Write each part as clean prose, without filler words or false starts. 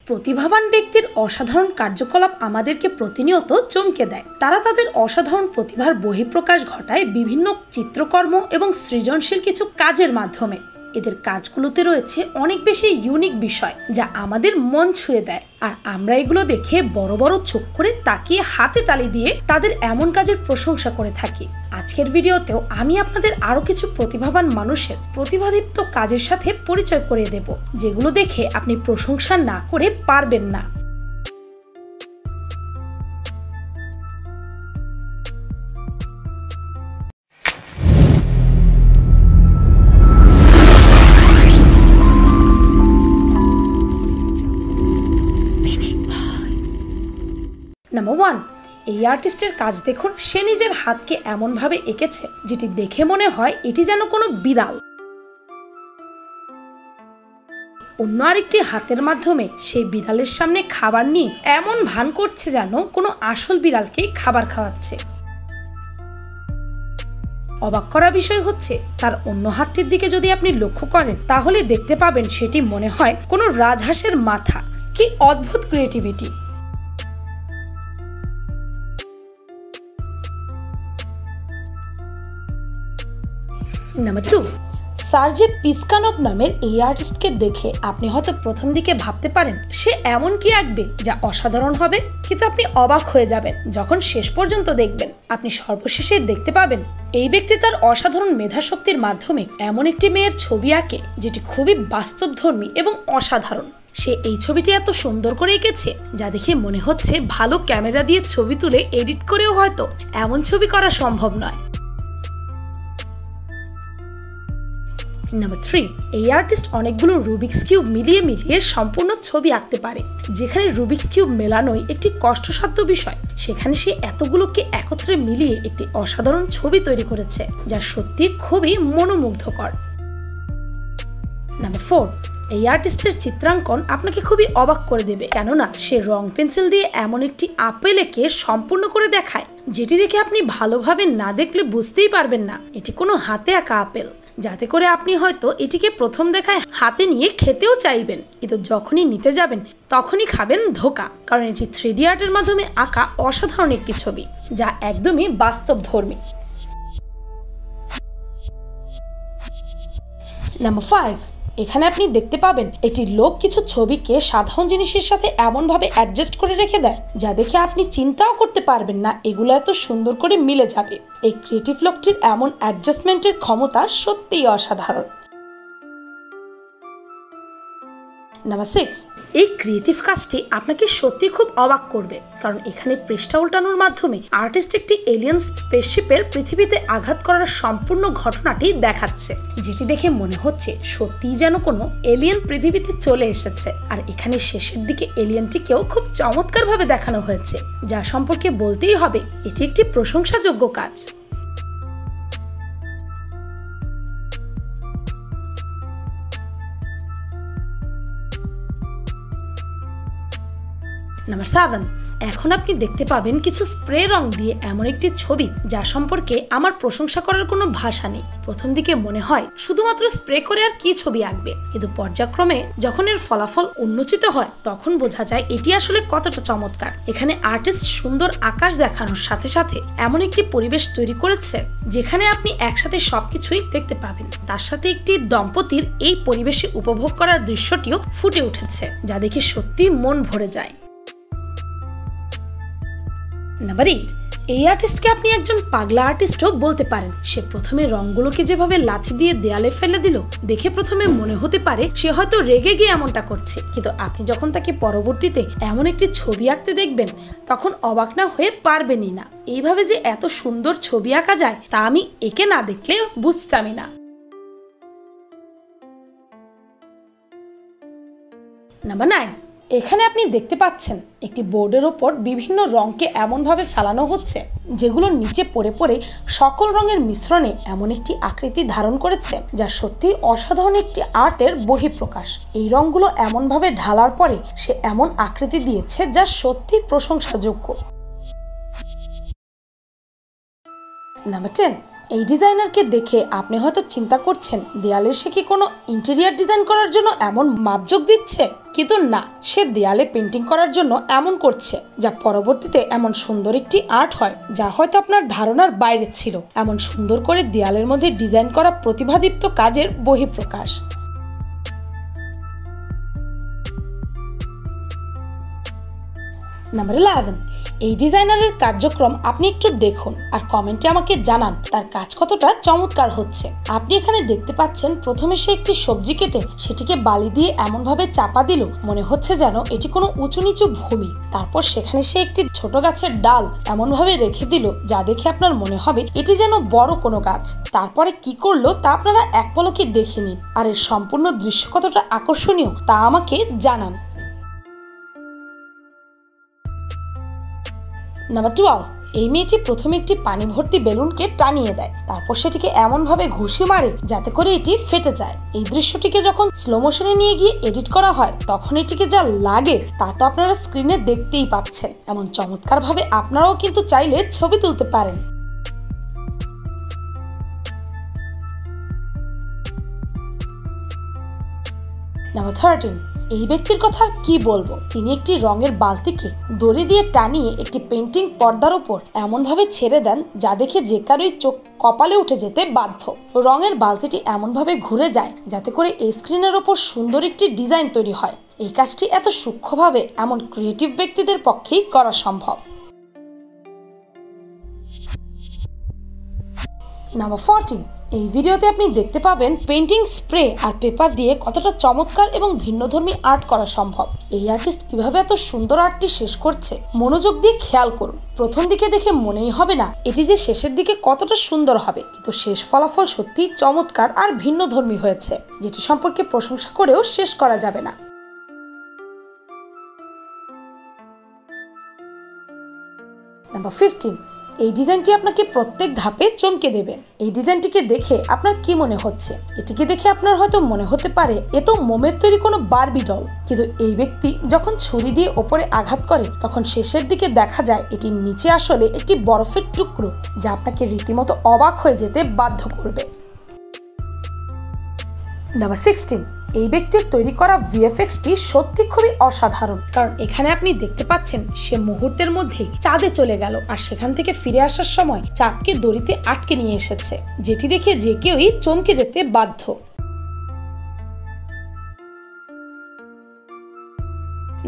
প্রতিভাবান ব্যক্তির অসাধারণ কার্যকলাপ আমাদেরকে প্রতিনিয়ত চমকে দেয়। তারা তাদের অসাধারণ প্রতিভার বহিঃপ্রকাশ ঘটায় বিভিন্ন চিত্রকর্ম এবং সৃজনশীল কিছু কাজের মাধ্যমে। এদের কাজগুলোতে রয়েছে অনেক বেশি ইউনিক বিষয় যা আমাদের মন ছুঁয়ে দেয়, আর আমরা এগুলো দেখে বড় বড় চোখ করে তাকিয়ে হাতে তালি দিয়ে তাদের এমন কাজের প্রশংসা করে থাকি। আজকের ভিডিওতেও আমি আপনাদের আরো কিছু প্রতিভাবান মানুষের প্রতিভাদীপ্ত কাজের সাথে পরিচয় করিয়ে দেব, যেগুলো দেখে আপনি প্রশংসা না করে পারবেন না। নাম্বার 1, এই আর্টিস্টের কাজ দেখুন। সে নিজের হাতকে এমনভাবে এঁকেছে যেটি দেখে মনে হয় এটি যেন কোনো বিড়াল। অন্য আরেকটি হাতের মাধ্যমে সেই বিড়ালের সামনে খাবার নিয়ে এমন ভান করছে যেন কোনো আসল বিড়ালকে খাবার খাওয়াচ্ছে। অবাক করা বিষয় হচ্ছে, তার অন্য হাতটির দিকে যদি আপনি লক্ষ্য করেন তাহলে দেখতে পাবেন সেটি মনে হয় কোনো রাজহাঁসের মাথা। কি অদ্ভুত ক্রিয়েটিভিটি! নাম্বার 2, সার্জে পিস্কানভ নামের এই আর্টিস্টকে দেখে আপনি হয়তো প্রথম দিকে ভাবতে পারেন সে এমন কি আঁকবে যা অসাধারণ হবে, কিন্তু আপনি অবাক হয়ে যাবেন যখন শেষ পর্যন্ত দেখবেন। আপনি সর্বশেষে দেখতে পাবেন এই ব্যক্তি তার অসাধারণ মেধাশক্তির মাধ্যমে এমন একটি মেয়ের ছবি আঁকে যেটি খুবই বাস্তবধর্মী এবং অসাধারণ। সে এই ছবিটি এত সুন্দর করে এঁকেছে যা দেখে মনে হচ্ছে ভালো ক্যামেরা দিয়ে ছবি তুলে এডিট করেও হয়তো এমন ছবি করা সম্ভব নয়। নাম্বার 3, এই আর্টিস্ট অনেকগুলো রুবিক্স কিউব মিলিয়ে সম্পূর্ণ ছবি আঁকতে পারে। যেখানে রুবিক্স কিউব মেলানোই একটি কষ্টসাধ্য বিষয়, সেখানে সে এতগুলোকে একত্রে মিলিয়ে একটি অসাধারণ ছবি তৈরি করেছে যা সত্যি খুবই মনোমুগ্ধকর। নাম্বার 4, এই আর্টিস্টের চিত্রাঙ্কন আপনাকে খুবই অবাক করে দেবে, কেননা সে রং পেন্সিল দিয়ে এমন একটি আপেল এঁকে সম্পূর্ণ করে দেখায় যেটি দেখে আপনি ভালোভাবে না দেখলে বুঝতেই পারবেন না এটি কোনো হাতে আঁকা আপেল, যাতে করে আপনি হয়তো এটিকে প্রথম দেখায় হাতে নিয়ে খেতেও চাইবেন, কিন্তু যখনই নিতে যাবেন তখনই খাবেন ধোঁকা, কারণ এটি 3D আর্টের মাধ্যমে আঁকা অসাধারণ একটি ছবি যা একদমই বাস্তবধর্মী। নাম্বার 5, এখানে আপনি দেখতে পাবেন একটি লোক কিছু ছবিকে সাধারণ জিনিসের সাথে এমনভাবে অ্যাডজাস্ট করে রেখে দেয় যা দেখে আপনি চিন্তাও করতে পারবেন না এগুলো এত সুন্দর করে মিলে যাবে। এই ক্রিয়েটিভ লোকটির এমন অ্যাডজাস্টমেন্টের ক্ষমতা সত্যিই অসাধারণ। নাম্বার 6, এই ক্রিয়েটিভ কাজটি আপনাকে সত্যি খুব অবাক করবে, কারণ এখানে পৃষ্ঠা উল্টানোর মাধ্যমে আর্টিস্ট একটি এলিয়েন স্পেসশিপের পৃথিবীতে আঘাত করার সম্পূর্ণ ঘটনাটি দেখাচ্ছে, যেটি দেখে মনে হচ্ছে সত্যিই যেন কোনো এলিয়েন পৃথিবীতে চলে এসেছে। আর এখানে শেষের দিকে এলিয়েনটিকেও খুব চমৎকারভাবে দেখানো হয়েছে, যা সম্পর্কে বলতেই হবে এটি একটি প্রশংসাযোগ্য কাজ। নাম্বার 7, এখন আপনি দেখতে পাবেন কিছু স্প্রে রং দিয়ে এমন একটি ছবি যা সম্পর্কে আমার প্রশংসা করার কোনো ভাষা নেই। প্রথম দিকে মনে হয় শুধুমাত্র স্প্রে করে আর কি ছবি আঁকবে, কিন্তু পর্যায়ক্রমে যখন এর ফলাফল উন্মোচিত হয় তখন বোঝা যায় এটি আসলে কতটা চমৎকার। এখানে আর্টিস্ট সুন্দর আকাশ দেখানোর সাথে সাথে এমন একটি পরিবেশ তৈরি করেছে যেখানে আপনি একসাথে সবকিছুই দেখতে পাবেন। তার সাথে একটি দম্পতির এই পরিবেশে উপভোগ করার দৃশ্যটিও ফুটে উঠেছে যা দেখে সত্যি মন ভরে যায়। নাম্বার 8, এই আর্টিস্টকে আপনি একজন পাগলা আর্টিস্টও বলতে পারেন। সে প্রথমে রংগুলোকে যেভাবে লাথি দিয়ে দেয়ালে ফেলে দিল দেখে প্রথমে মনে হতে পারে সে হয়তো রেগে গিয়ে এমনটা করছে, কিন্তু আপনি যখন তাকে পরবর্তীতে এমন একটি ছবি আঁকতে দেখবেন তখন অবাক না হয়ে পারবেনই না। এইভাবে যে এত সুন্দর ছবি আঁকা যায় তা আমি একে না দেখলে বুঝতামই না। নাম্বার 9, এখানে আপনি দেখতে পাচ্ছেন একটি বোর্ডের ওপর বিভিন্ন রঙকে এমনভাবে ফেলানো হচ্ছে যেগুলো নিচে পড়ে পড়ে সকল রঙের মিশ্রণে এমন একটি আকৃতি ধারণ করেছে যা সত্যি অসাধারণ একটি আর্টের বহিঃপ্রকাশ। এই রঙগুলো এমনভাবে ঢালার পরে সে এমন আকৃতি দিয়েছে যা সত্যি প্রশংসাযোগ্য। নাম্বার 10, এই ডিজাইনারকে দেখে আপনি হয়তো চিন্তা করছেন দেয়ালে সে কি কোনো ইন্টেরিয়ার ডিজাইন করার জন্য এমন মাপজোক দিচ্ছে, কিন্তু না, সে দেয়ালে পেন্টিং করার জন্য এমন করছে যা পরবর্তীতে এমন সুন্দর একটি আর্ট হয় যা হয়তো আপনার ধারণার বাইরে ছিল। এমন সুন্দর করে দেয়ালের মধ্যে ডিজাইন করা প্রতিভাদীপ্ত কাজের বহিঃপ্রকাশ। নাম্বার 11, এই ডিজাইনারের কার্যক্রম আপনি একটু দেখুন আর কমেন্টে আমাকে জানান তার কাজ কতটা চমৎকার হচ্ছে। আপনি এখানে দেখতে পাচ্ছেন প্রথমে সে একটি সবজি কেটে সেটিকে বালি দিয়ে এমনভাবে চাপা দিল মনে হচ্ছে যেন এটি কোনো উঁচু নিচু ভূমি। তারপর সেখানে সে একটি ছোট গাছের ডাল এমনভাবে রেখে দিল যা দেখে আপনার মনে হবে এটি যেন বড় কোনো গাছ। তারপরে কি করলো তা আপনারা এক পলকে দেখে নিন আর এর সম্পূর্ণ দৃশ্য কতটা আকর্ষণীয় তা আমাকে জানান। নাম্বার 12, এই মেয়েটি প্রথমে একটি পানি ভর্তি বেলুনকে টানিয়ে দেয়, তারপর সেটিকে এমনভাবে ঘুষি মারে যাতে করে এটি ফেটে যায়। এই দৃশ্যটিকে যখন স্লো মোশনে নিয়ে গিয়ে এডিট করা হয় তখন এটিকে যা লাগে তা তো আপনারা স্ক্রিনে দেখতেই পাচ্ছেন। এমন চমৎকার ভাবে আপনারাও কিন্তু চাইলে ছবি তুলতে পারেন। নাম্বার 13, এই ব্যক্তির কথা আর কি বলবো, তিনি একটি রঙের বালতিকে দড়ি দিয়ে টানিয়ে একটি পেন্টিং পর্দার উপর এমনভাবে ছেড়ে দেন যা দেখে যে কারোই চোখ কপালে উঠে যেতে বাধ্য। রঙের বালতিটি এমনভাবে ঘুরে যায় যাতে করে এই স্ক্রিনের ওপর সুন্দর একটি ডিজাইন তৈরি হয়। এই কাজটি এত সূক্ষ্মভাবে এমন ক্রিয়েটিভ ব্যক্তিদের পক্ষেই করা সম্ভব। নাম্বার 14, এই ভিডিওতে আপনি দেখতে পাবেন পেন্টিং স্প্রে আর পেপার দিয়ে কতটা চমৎকার এবং ভিন্নধর্মী আর্ট করা সম্ভব। এই আর্টিস্ট কিভাবে এত সুন্দর আর্টটি শেষ করছে মনোযোগ দিয়ে খেয়াল করুন। প্রথম দিকে দেখে মনেই হবে না এটি যে শেষের দিকে কতটা সুন্দর হবে, কিন্তু শেষ ফলাফল সত্যিই চমৎকার আর ভিন্নধর্মী হয়েছে, যেটি সম্পর্কে প্রশংসা করেও শেষ করা যাবে না। নাম্বার 15, এই ডিজাইনটি আপনাকে প্রত্যেক ধাপে চমকে দেবে। এই ডিজাইনটিকে দেখে আপনার কি মনে হচ্ছে? এটিকে দেখে আপনার হয়তো মনে হতে পারে এ তো মোমের তৈরি কোনো বারবি ডল, কিন্তু এই ব্যক্তি যখন ছুরি দিয়ে ওপরে আঘাত করে তখন শেষের দিকে দেখা যায় এটির নিচে আসলে একটি বরফের টুকরো যা আপনাকে রীতিমতো অবাক হয়ে যেতে বাধ্য করবে। নাম্বার 16, এই ব্যক্তির তৈরি করা ভিএফএক্সটি সত্যি খুবই অসাধারণ, কারণ এখানে আপনি দেখতে পাচ্ছেন সে মুহূর্তের মধ্যেই চাঁদে চলে গেল আর সেখান থেকে ফিরে আসার সময় চাঁদকে দড়িতে আটকে নিয়ে এসেছে, যেটি দেখে যে কেউই চমকে যেতে বাধ্য।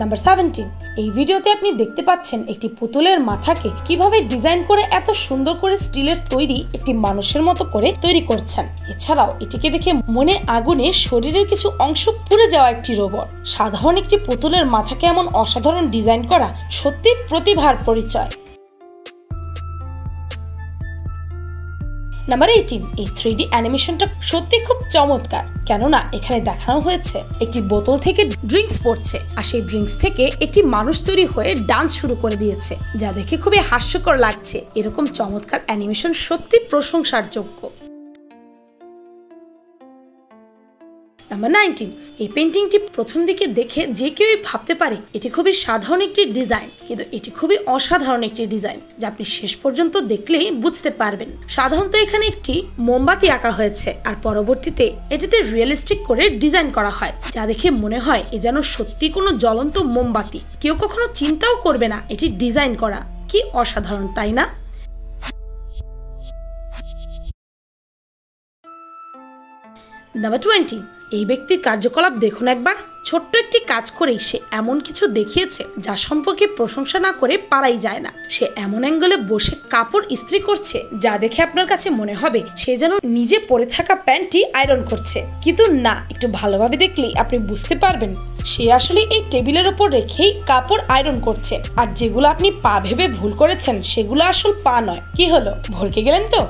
নাম্বার 17, এই ভিডিওতে আপনি দেখতে পাচ্ছেন একটি পুতুলের মাথাকে কিভাবে ডিজাইন করে এত সুন্দর করে স্টিলের তৈরি একটি মানুষের মতো করে তৈরি করছেন। এছাড়াও এটিকে দেখে মনে আগুনে শরীরের কিছু অংশ পুড়ে যাওয়া একটি রোবট। সাধারণ একটি পুতুলের মাথাকে এমন অসাধারণ ডিজাইন করা সত্যি প্রতিভার পরিচয়। নাম্বার 18, এই 3D অ্যানিমেশনটা সত্যি খুব চমৎকার, কেননা এখানে দেখানো হয়েছে একটি বোতল থেকে ড্রিঙ্কস পড়ছে আর সেই ড্রিঙ্কস থেকে একটি মানুষ তৈরি হয়ে ডান্স শুরু করে দিয়েছে, যা দেখে খুবই হাস্যকর লাগছে। এরকম চমৎকার অ্যানিমেশন সত্যি প্রশংসার যোগ্য। নাম্বার 19, এই পেন্টিংটি প্রথম দিকে দেখে যে কেউই ভাবতে পারে এটি খুবই সাধারণ একটি ডিজাইন, কিন্তু এটি খুবই অসাধারণ একটি ডিজাইন যা আপনি শেষ পর্যন্ত দেখলেই বুঝতে পারবেন। সাধারণত এখানে একটি মোমবাতি আঁকা হয়েছে আর পরবর্তীতে এটিতে রিয়েলিস্টিক করে ডিজাইন করা হয়, যা দেখে মনে হয় এ যেন সত্যি কোনো জ্বলন্ত মোমবাতি। কেউ কখনো চিন্তাও করবে না এটি ডিজাইন করা। কি অসাধারণ, তাই না? নাম্বার 20, এই ব্যক্তির কার্যকলাপ দেখুন একবার। ছোট্ট একটি কাজ করেই সে এমন কিছু দেখিয়েছে যা সম্পর্কে প্রশংসা না করে পারাই যায় না। সে এমন অ্যাঙ্গেলে বসে কাপড় ইস্ত্রি করছে যা দেখে আপনার কাছে মনে হবে সে যেন নিজে পরে থাকা প্যান্টটি আয়রন করছে, কিন্তু না, একটু ভালোভাবে দেখলেই আপনি বুঝতে পারবেন সে আসলে এই টেবিলের ওপর রেখেই কাপড় আয়রন করছে। আর যেগুলো আপনি পা ভেবে ভুল করেছেন সেগুলো আসল পা নয়। কি হলো, ভরকে গেলেন তো?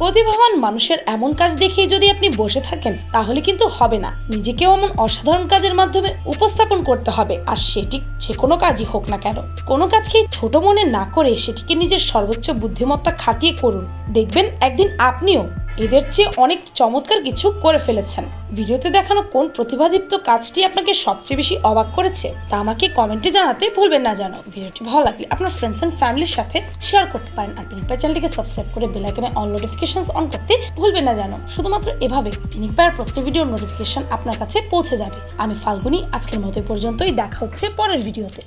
প্রতিভাবান মানুষের এমন কাজ দেখেই যদি আপনি বসে থাকেন তাহলে কিন্তু হবে না। নিজেকেও এমন অসাধারণ কাজের মাধ্যমে উপস্থাপন করতে হবে, আর সেটি যে কোনো কাজই হোক না কেন। কোনো কাজকে ছোট মনে না করে সেটিকে নিজের সর্বোচ্চ বুদ্ধিমত্তা খাটিয়ে করুন। দেখবেন একদিন আপনিও এদের চেয়ে অনেক চমৎকার কিছু করে ফেলেছেন। ভিডিওতে দেখানো কোন প্রতিভাদীপ্ত কাজটি আপনাকে সবচেয়ে বেশি অবাক করেছে তা আমাকে কমেন্টে জানাতে ভুলবেন না যেন। ভিডিওটি ভালো লাগলে আপনার ফ্রেন্ডস এন্ড ফ্যামিলির সাথে শেয়ার করতে পারেন। আর পিনিক পাই চ্যানেলটিকে সাবস্ক্রাইব করে বেল আইকনে অল নোটিফিকেশনস অন করতে ভুলবেন না যেন। শুধুমাত্র এভাবে পিনিক পাইয়ের প্রতিটি ভিডিওর নোটিফিকেশন আপনার কাছে পৌঁছে যাবে। আমি ফাল্গুনি, আজকের মতো পর্যন্তই। দেখা হচ্ছে পরের ভিডিওতে।